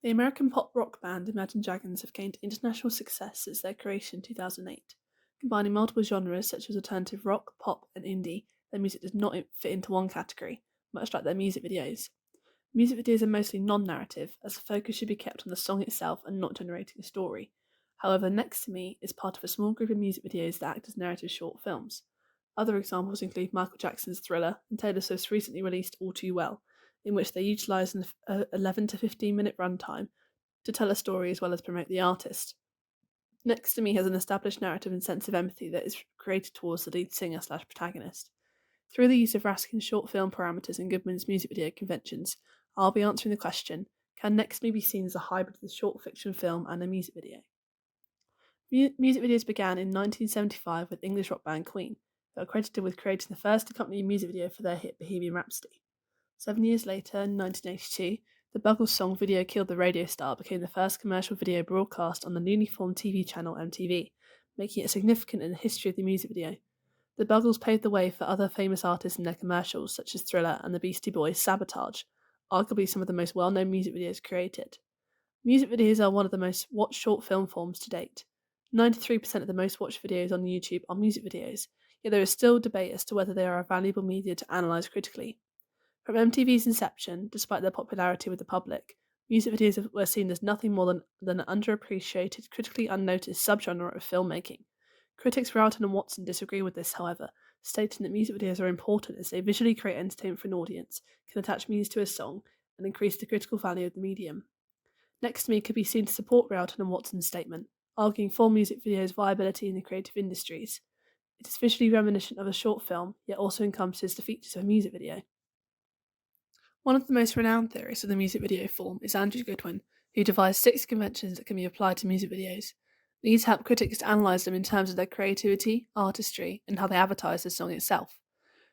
The American pop rock band Imagine Dragons have gained international success since their creation in 2008. Combining multiple genres such as alternative rock, pop, and indie, their music does not fit into one category, much like their music videos. Music videos are mostly non-narrative, as the focus should be kept on the song itself and not generating a story. However, Next to Me is part of a small group of music videos that act as narrative short films. Other examples include Michael Jackson's Thriller and Taylor Swift's recently released All Too Well, in which they utilise an 11 to 15-minute runtime to tell a story as well as promote the artist. Next to Me has an established narrative and sense of empathy that is created towards the lead singer/protagonist. Through the use of Raskin's short film parameters and Goodman's music video conventions, I'll be answering the question: can Next Me be seen as a hybrid of the short fiction film and a music video? Music videos began in 1975 with English rock band Queen, who are credited with creating the first accompanying music video for their hit Bohemian Rhapsody. 7 years later, in 1982, the Buggles song Video Killed the Radio Star became the first commercial video broadcast on the newly formed TV channel MTV, making it significant in the history of the music video. The Buggles paved the way for other famous artists in their commercials, such as Thriller and the Beastie Boys' Sabotage, arguably some of the most well-known music videos created. Music videos are one of the most watched short film forms to date. 93% of the most watched videos on YouTube are music videos, yet there is still debate as to whether they are a valuable media to analyse critically. From MTV's inception, despite their popularity with the public, music videos were seen as nothing more than an underappreciated, critically unnoticed subgenre of filmmaking. Critics Rowton and Watson disagree with this, however, stating that music videos are important as they visually create entertainment for an audience, can attach meaning to a song, and increase the critical value of the medium. Next to Me could be seen to support Rowton and Watson's statement, arguing for music videos' viability in the creative industries. It is visually reminiscent of a short film, yet also encompasses the features of a music video. One of the most renowned theorists of the music video form is Andrew Goodwin, who devised 6 conventions that can be applied to music videos. These help critics to analyse them in terms of their creativity, artistry, and how they advertise the song itself.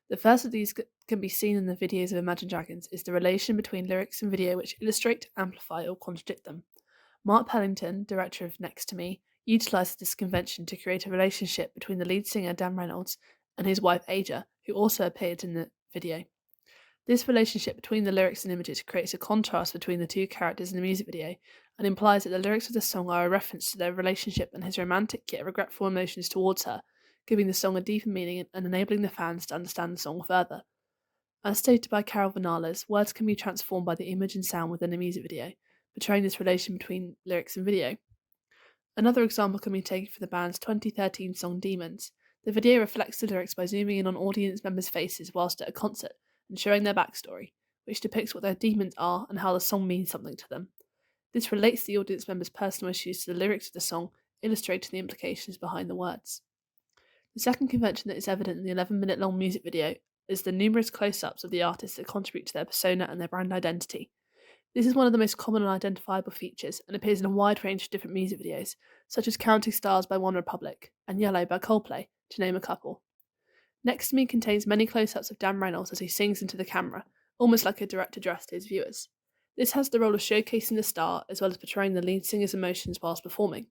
The first of these can be seen in the videos of Imagine Dragons is the relation between lyrics and video which illustrate, amplify, or contradict them. Mark Pellington, director of Next to Me, utilised this convention to create a relationship between the lead singer Dan Reynolds and his wife Aja, who also appeared in the video. This relationship between the lyrics and images creates a contrast between the two characters in the music video and implies that the lyrics of the song are a reference to their relationship and his romantic yet regretful emotions towards her, giving the song a deeper meaning and enabling the fans to understand the song further. As stated by Carol Vanales, words can be transformed by the image and sound within a music video, portraying this relation between lyrics and video. Another example can be taken from the band's 2013 song Demons. The video reflects the lyrics by zooming in on audience members' faces whilst at a concert and showing their backstory, which depicts what their demons are and how the song means something to them. This relates the audience members' personal issues to the lyrics of the song, illustrating the implications behind the words. The second convention that is evident in the 11-minute long music video is the numerous close-ups of the artists that contribute to their persona and their brand identity. This is one of the most common and identifiable features and appears in a wide range of different music videos, such as Counting Stars by OneRepublic and Yellow by Coldplay, to name a couple. Next to Me contains many close-ups of Dan Reynolds as he sings into the camera, almost like a direct address to his viewers. This has the role of showcasing the star as well as portraying the lead singer's emotions whilst performing.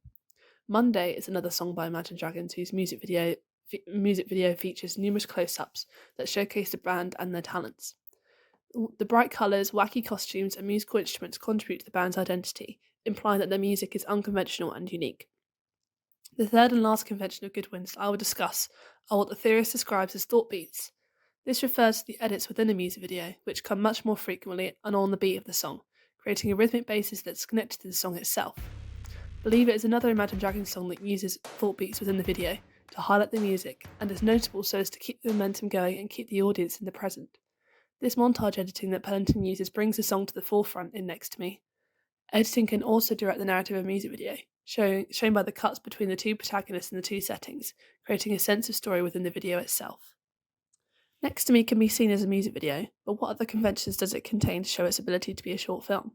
Monday is another song by Imagine Dragons whose music video features numerous close-ups that showcase the band and their talents. The bright colours, wacky costumes, and musical instruments contribute to the band's identity, implying that their music is unconventional and unique. The third and last convention of Goodwin's I will discuss are what the theorist describes as thought beats. This refers to the edits within a music video, which come much more frequently and on the beat of the song, creating a rhythmic basis that's connected to the song itself. Believe It is another Imagine Dragons song that uses thought beats within the video to highlight the music and is notable so as to keep the momentum going and keep the audience in the present. This montage editing that Pellington uses brings the song to the forefront in Next to Me. Editing can also direct the narrative of a music video, shown by the cuts between the two protagonists in the two settings, creating a sense of story within the video itself. Next to Me can be seen as a music video, but what other conventions does it contain to show its ability to be a short film?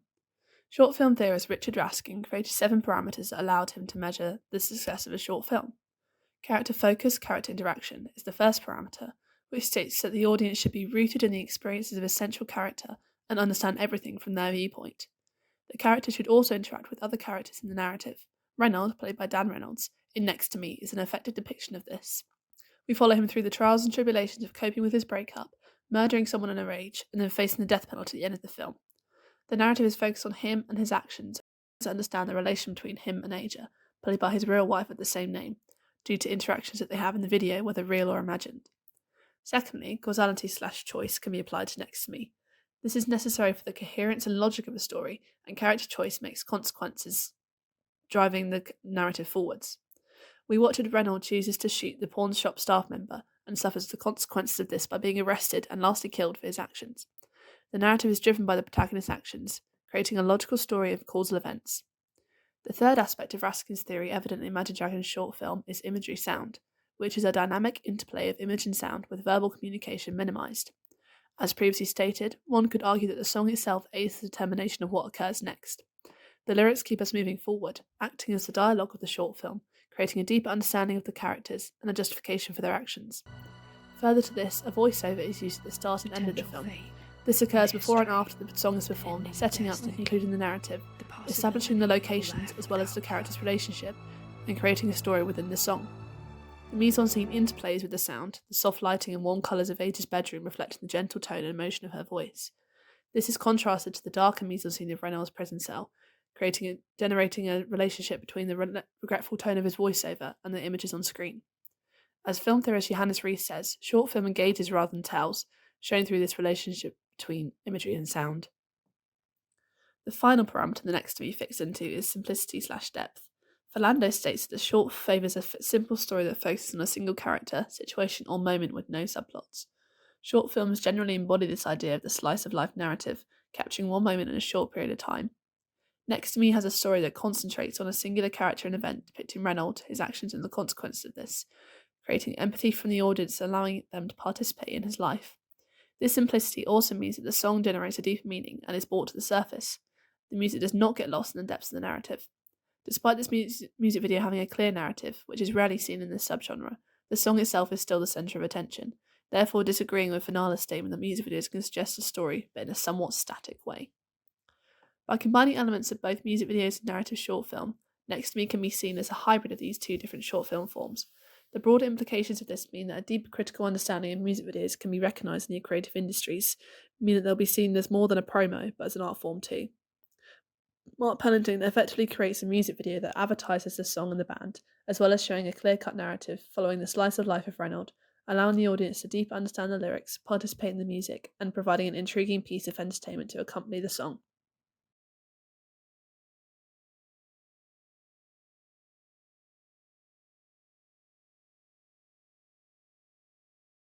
Short film theorist Richard Raskin created 7 parameters that allowed him to measure the success of a short film. Character focus, character interaction is the first parameter, which states that the audience should be rooted in the experiences of a central character and understand everything from their viewpoint. The character should also interact with other characters in the narrative. Reynolds, played by Dan Reynolds, in Next to Me is an effective depiction of this. We follow him through the trials and tribulations of coping with his breakup, murdering someone in a rage, and then facing the death penalty at the end of the film. The narrative is focused on him and his actions to understand the relation between him and Aja, played by his real wife of the same name, due to interactions that they have in the video, whether real or imagined. Secondly, causality/choice can be applied to Next to Me. This is necessary for the coherence and logic of a story, and character choice makes consequences driving the narrative forwards. We watch as Reynolds chooses to shoot the pawn shop staff member and suffers the consequences of this by being arrested and lastly killed for his actions. The narrative is driven by the protagonist's actions, creating a logical story of causal events. The third aspect of Raskin's theory evident in Imagine Dragons' short film is imagery sound, which is a dynamic interplay of image and sound with verbal communication minimised. As previously stated, one could argue that the song itself aids the determination of what occurs next. The lyrics keep us moving forward, acting as the dialogue of the short film, creating a deeper understanding of the characters and a justification for their actions. Further to this, a voiceover is used at the start and end of the film. This occurs before and after the song is performed, setting up and concluding the narrative, establishing the locations as well as the character's relationship, and creating a story within the song. The mise-en-scene interplays with the sound, the soft lighting and warm colours of Aja's bedroom reflecting the gentle tone and emotion of her voice. This is contrasted to the darker mise-en-scene of Reynolds' prison cell, generating a relationship between the regretful tone of his voiceover and the images on screen. As film theorist Johannes Rees says, short film engages rather than tells, showing through this relationship between imagery and sound. The final parameter the Next to be fixed into is simplicity/depth. Philando states that the short favours a simple story that focuses on a single character, situation, or moment with no subplots. Short films generally embody this idea of the slice-of-life narrative, capturing one moment in a short period of time. Next to Me has a story that concentrates on a singular character and event, depicting Reynolds, his actions, and the consequences of this, creating empathy from the audience, allowing them to participate in his life. This simplicity also means that the song generates a deeper meaning and is brought to the surface. The music does not get lost in the depths of the narrative. Despite this music video having a clear narrative, which is rarely seen in this subgenre, the song itself is still the centre of attention, therefore disagreeing with Finala's statement that music videos can suggest a story, but in a somewhat static way. By combining elements of both music videos and narrative short film, Next to Me can be seen as a hybrid of these two different short film forms. The broader implications of this mean that a deep critical understanding of music videos can be recognised in the creative industries, meaning that they'll be seen as more than a promo, but as an art form too. Mark Pellington effectively creates a music video that advertises the song and the band, as well as showing a clear-cut narrative following the slice of life of Reynolds, allowing the audience to deep understand the lyrics, participate in the music, and providing an intriguing piece of entertainment to accompany the song.